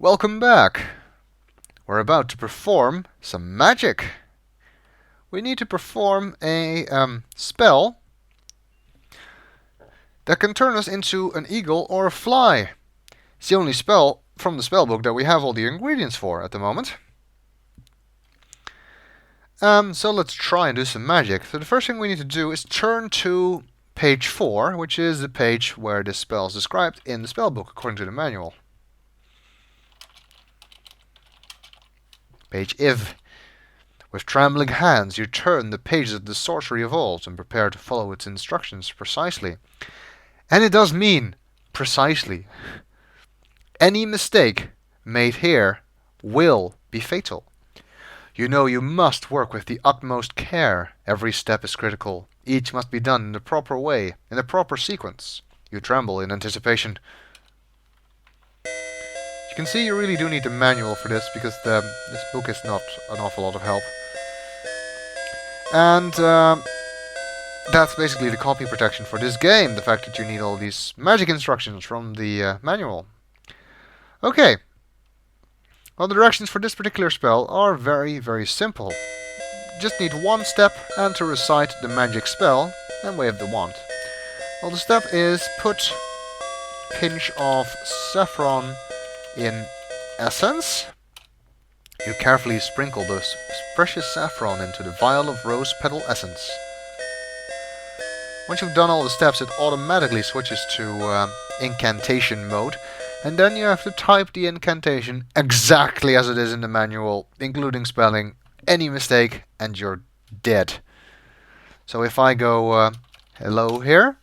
Welcome back. We're about to perform some magic. We need to perform a spell that can turn us into an eagle or a fly. It's the only spell from the spellbook that we have all the ingredients for at the moment. So let's try and do some magic. So the first thing we need to do is turn to page 4, which is the page where this spell is described in the spellbook according to the manual. Page IV. With trembling hands, you turn the pages of the Sorcery Evolved and prepare to follow its instructions precisely. And it does mean precisely. Any mistake made here will be fatal. You know you must work with the utmost care. Every step is critical. Each must be done in the proper way, in the proper sequence. You tremble in anticipation. You can see you really do need a manual for this, because this book is not an awful lot of help. And that's basically the copy protection for this game, the fact that you need all these magic instructions from the manual. Okay. Well, the directions for this particular spell are very, very simple. Just need one step and to recite the magic spell and wave the wand. Well, the step is put pinch of saffron in essence. You carefully sprinkle the precious saffron into the vial of rose petal essence. Once you've done all the steps, it automatically switches to incantation mode, and then you have to type the incantation exactly as it is in the manual, including spelling. Any mistake and you're dead. So if I go hello here,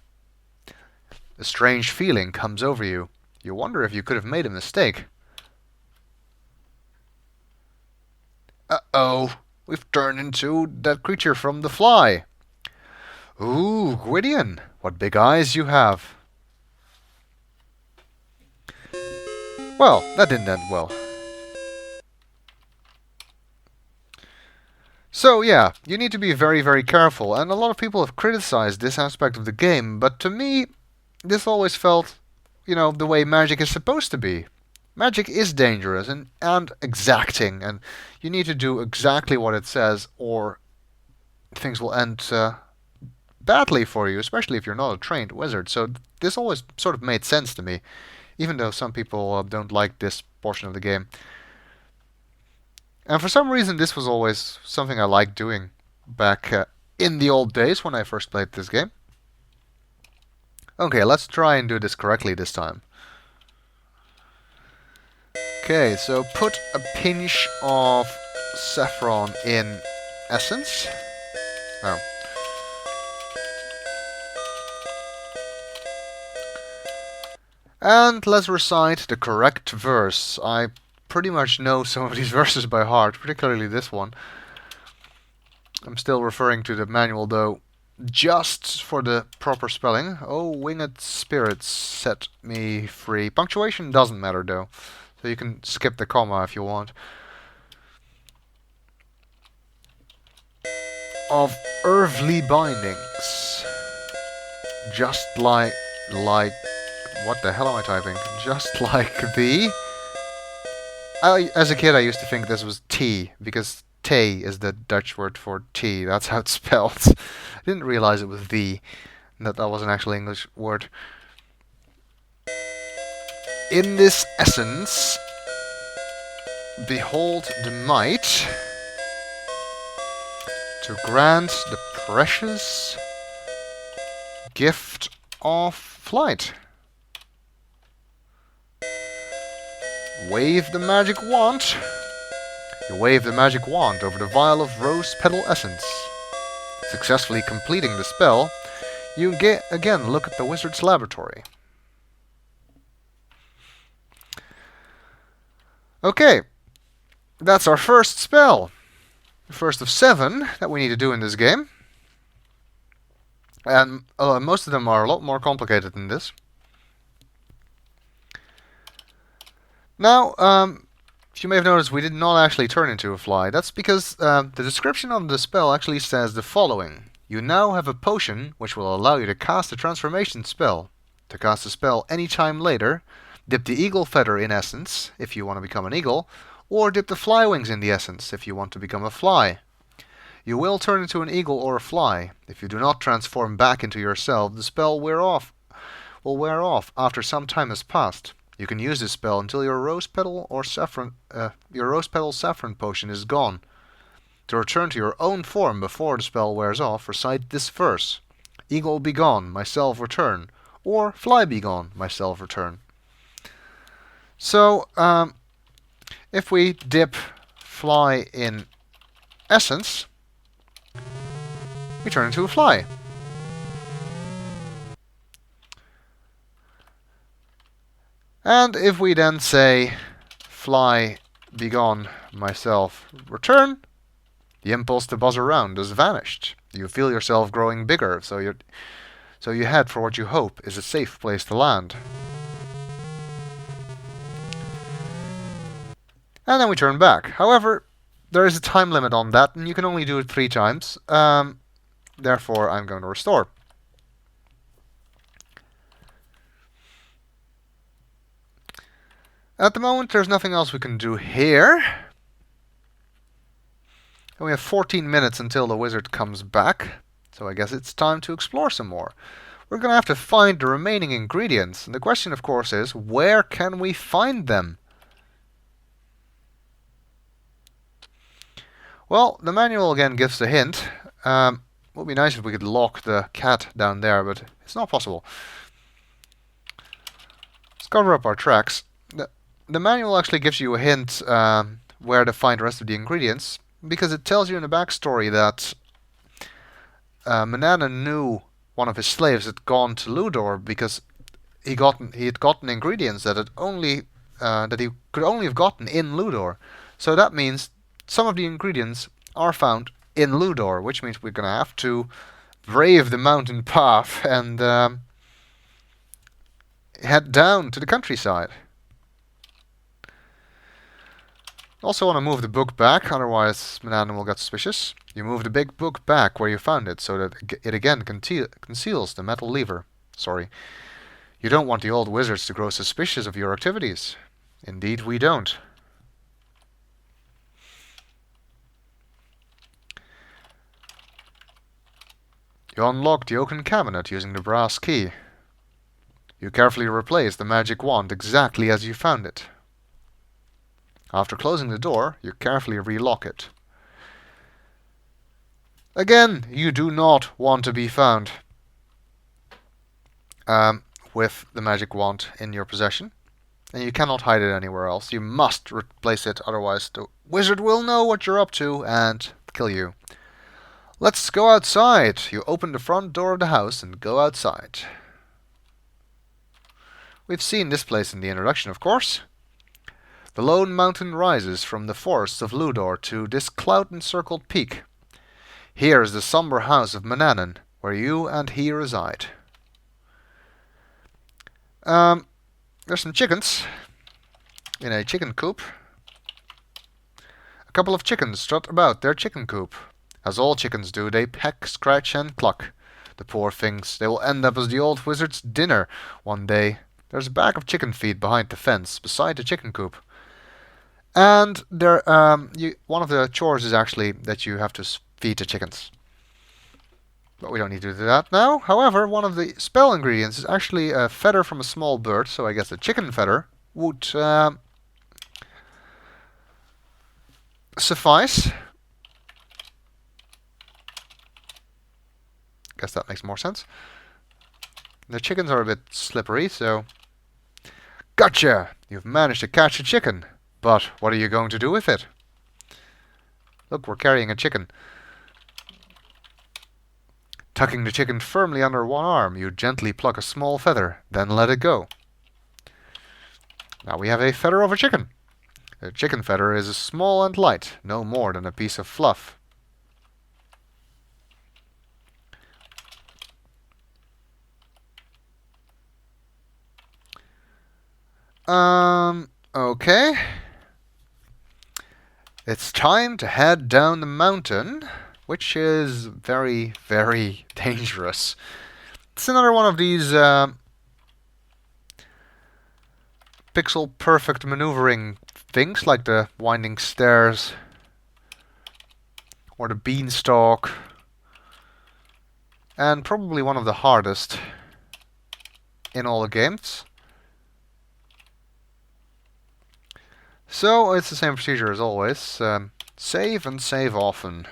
a strange feeling comes over you. You wonder if you could have made a mistake. Uh-oh, we've turned into that creature from The Fly. Ooh, Gwydion, what big eyes you have. Well, that didn't end well. So yeah, you need to be very, very careful, and a lot of people have criticized this aspect of the game, but to me, this always felt, the way magic is supposed to be. Magic is dangerous and exacting, and you need to do exactly what it says, or things will end badly for you, especially if you're not a trained wizard. So this always sort of made sense to me, even though some people don't like this portion of the game. And for some reason, this was always something I liked doing back in the old days when I first played this game. Okay, let's try and do this correctly this time. Okay, so put a pinch of saffron in essence. Oh. And let's recite the correct verse. I pretty much know some of these verses by heart, particularly this one. I'm still referring to the manual though, just for the proper spelling. Oh, winged spirits set me free. Punctuation doesn't matter though, so you can skip the comma if you want. Of earthly bindings, just like, what the hell am I typing? Just like the... as a kid, I used to think this was tea, because thee is the Dutch word for tea. That's how it's spelled. I didn't realize it was the, that was an actual English word. In this essence, behold the might to grant the precious gift of flight. Wave the magic wand. You wave the magic wand over the vial of rose petal essence. Successfully completing the spell, you again look at the wizard's laboratory. Okay, that's our first spell. The first of 7 that we need to do in this game. And most of them are a lot more complicated than this. Now, you may have noticed we did not actually turn into a fly. That's because the description of the spell actually says the following. You now have a potion which will allow you to cast a transformation spell. To cast a spell any time later, Dip the eagle feather in essence if you want to become an eagle, or dip the fly wings in the essence if you want to become a fly. You will turn into an eagle or a fly. If you do not transform back into yourself, the spell will wear off after some time has passed. You can use this spell until your rose petal saffron potion is gone. To return to your own form before the spell wears off, recite this verse: Eagle be gone, myself return, or Fly be gone, myself return. So, if we dip fly in essence, we turn into a fly. And if we then say, Fly be gone, myself return, the impulse to buzz around has vanished. You feel yourself growing bigger, so you head for what you hope is a safe place to land. And then we turn back. However, there is a time limit on that, and you can only do it 3 times. Therefore, I'm going to restore. At the moment, there's nothing else we can do here. And we have 14 minutes until the wizard comes back, so I guess it's time to explore some more. We're going to have to find the remaining ingredients, and the question, of course, is where can we find them? Well, the manual again gives a hint. It would be nice if we could lock the cat down there, but it's not possible. Let's cover up our tracks. The manual actually gives you a hint where to find the rest of the ingredients, because it tells you in the backstory that Manannan knew one of his slaves had gone to Llewdor because he had gotten ingredients that he could only have gotten in Llewdor. So that means some of the ingredients are found in Llewdor, which means we're going to have to brave the mountain path and head down to the countryside. Also want to move the book back, otherwise Manannan will get suspicious. You move the big book back where you found it, so that it again conceals the metal lever. Sorry. You don't want the old wizards to grow suspicious of your activities. Indeed, we don't. You unlock the oaken cabinet using the brass key. You carefully replace the magic wand exactly as you found it. After closing the door, you carefully relock it. Again, you do not want to be found with the magic wand in your possession, and you cannot hide it anywhere else. You must replace it, otherwise the wizard will know what you're up to and kill you. Let's go outside. You open the front door of the house and go outside. We've seen this place in the introduction, of course. The lone mountain rises from the forests of Llewdor to this cloud-encircled peak. Here is the somber house of Manannan, where you and he reside. There's some chickens in a chicken coop. A couple of chickens strut about their chicken coop. As all chickens do, they peck, scratch, and cluck. The poor things, they will end up as the old wizard's dinner one day. There's a bag of chicken feed behind the fence, beside the chicken coop. And there, one of the chores is actually that you have to feed the chickens. But we don't need to do that now. However, one of the spell ingredients is actually a feather from a small bird, so I guess the chicken feather would suffice. Guess that makes more sense. The chickens are a bit slippery, so... Gotcha! You've managed to catch a chicken. But what are you going to do with it? Look, we're carrying a chicken. Tucking the chicken firmly under one arm, you gently pluck a small feather, then let it go. Now we have a feather of a chicken. A chicken feather is small and light, no more than a piece of fluff. Okay. It's time to head down the mountain, which is very, very dangerous. It's another one of these pixel perfect maneuvering things like the winding stairs or the beanstalk, and probably one of the hardest in all the games. So it's the same procedure as always. Save and save often.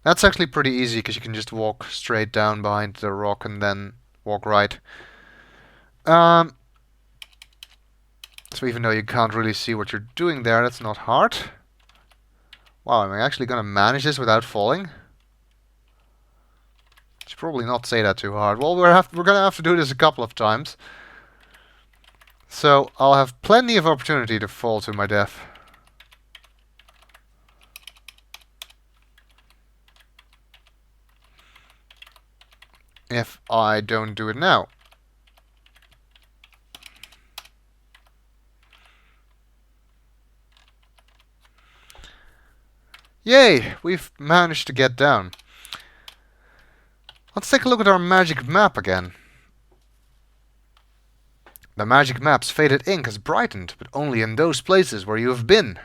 That's actually pretty easy because you can just walk straight down behind the rock and then walk right. So even though you can't really see what you're doing there, that's not hard. Wow, am I actually going to manage this without falling? Should probably not say that too hard. Well, we're going to have to do this a couple of times. So I'll have plenty of opportunity to fall to my death. If I don't do it now. Yay! We've managed to get down. Let's take a look at our magic map again. The magic map's faded ink has brightened, but only in those places where you have been.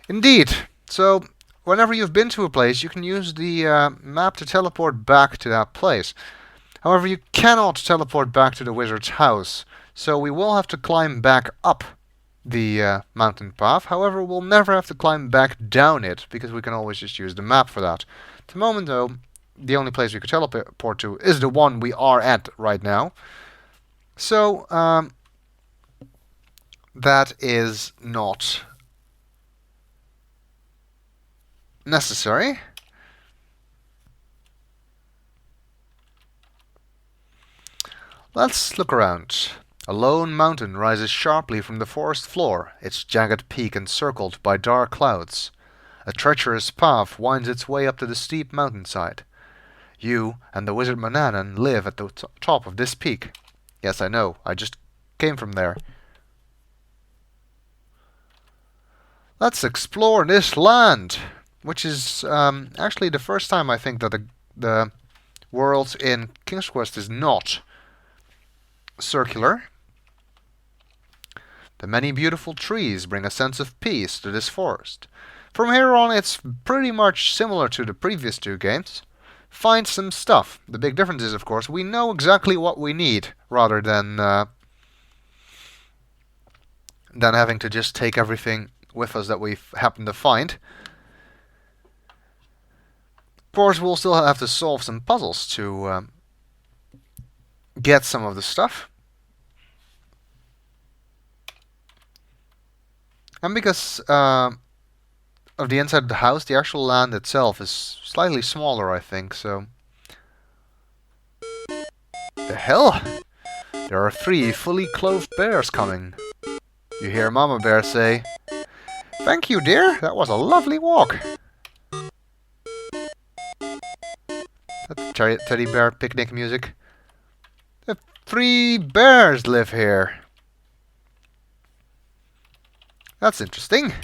Indeed. So, whenever you've been to a place, you can use the map to teleport back to that place. However, you cannot teleport back to the wizard's house, so we will have to climb back up the mountain path. However, we'll never have to climb back down it, because we can always just use the map for that. At the moment, though, the only place we could teleport to is the one we are at right now. So, that is not necessary. Let's look around. A lone mountain rises sharply from the forest floor, its jagged peak encircled by dark clouds. A treacherous path winds its way up to the steep mountainside. You and the wizard Manannan live at the top of this peak. Yes, I know, I just came from there. Let's explore this land, which is actually the first time I think that the world in King's Quest is not circular. The many beautiful trees bring a sense of peace to this forest. From here on, it's pretty much similar to the previous two games. Find some stuff. The big difference is, of course, we know exactly what we need, rather than having to just take everything with us that we happen to find. Of course, we'll still have to solve some puzzles to get some of the stuff. And because of the inside of the house, the actual land itself is slightly smaller, I think, so... The hell? There are 3 fully clothed bears coming. You hear Mama Bear say, "Thank you, dear. That was a lovely walk." That's teddy bear picnic music. The 3 bears live here. That's interesting.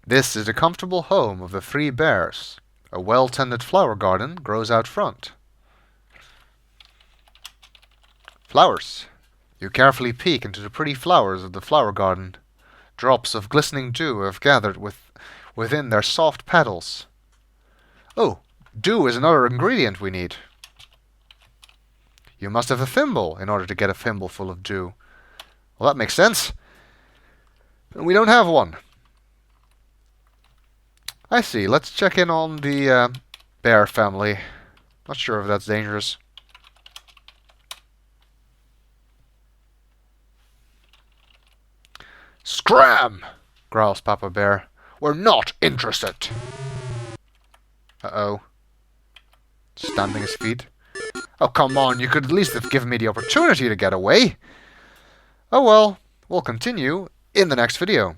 This is the comfortable home of the 3 bears. A well-tended flower garden grows out front. Flowers. You carefully peek into the pretty flowers of the flower garden. Drops of glistening dew have gathered within their soft petals. Oh, dew is another ingredient we need. You must have a thimble in order to get a thimble full of dew. Well, that makes sense. We don't have one. I see. Let's check in on the bear family. Not sure if that's dangerous. "Scram!" growls Papa Bear. "We're not interested." Uh-oh. Stamping his feet. "Oh, come on, you could at least have given me the opportunity to get away." Oh well, we'll continue in the next video.